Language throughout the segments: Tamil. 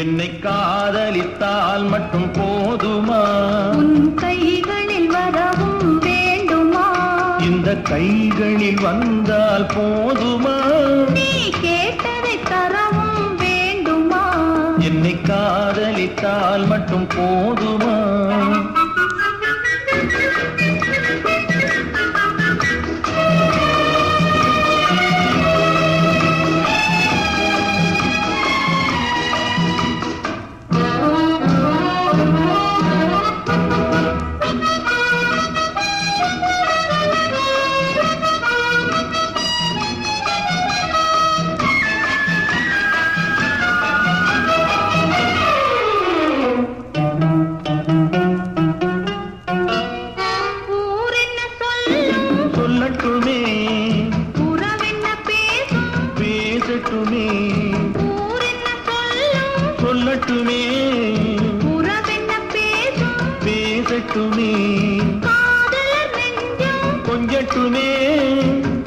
என்னை காதலித்தால் மட்டும் போதுமா? உன் கைகளில் வரவும் வேண்டுமா? இந்த கைகளில் வந்தால் போதுமா? நீ கேட்டதை தரவும் வேண்டுமா? என்னை காதலித்தால் மட்டும் போதுமா? சொல்லட்டுமே உறவென்ன பேசும் பேசட்டுமே ஊரென்ன சொல்லும் சொல்லட்டுமே உறவென்ன பேசும் பேசட்டுமே காதலர் நெஞ்சம் கொஞ்சட்டுமே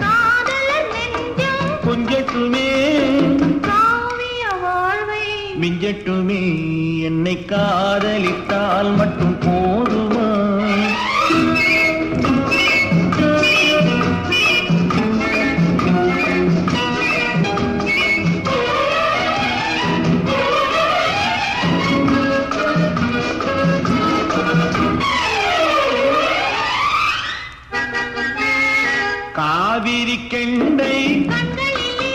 காதலர் நெஞ்சம் கொஞ்சட்டுமே காவிய வாழ்வை மிஞ்சட்டுமே. என்னை காதலித்தால் மட்டும் போதுமா? காவிரி கெண்டை கண்களிலே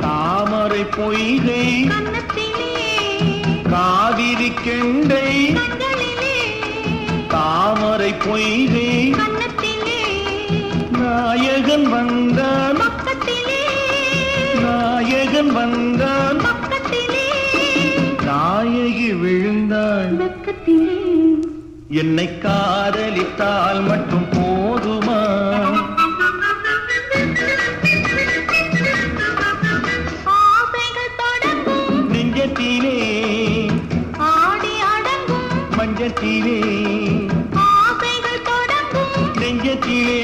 தாமரை பொய்கை கன்னத்திலே காவிரி கெண்டை கண்களிலே தாமரை பொய்கை கன்னத்திலே நாயகன் வந்தான் பக்கத்திலே நாயகன் வந்தான் பக்கத்திலே நாயகி விழுந்தாள் பக்கத்திலே என்னை காதலித்தால் மட்டும் போதுமா? ஆசைகள் தொடங்கும் நெஞ்சத்திலே ஆடி அடங்கும் மஞ்சத்திலே ஆசைகள் தொடங்கும் நெஞ்சத்திலே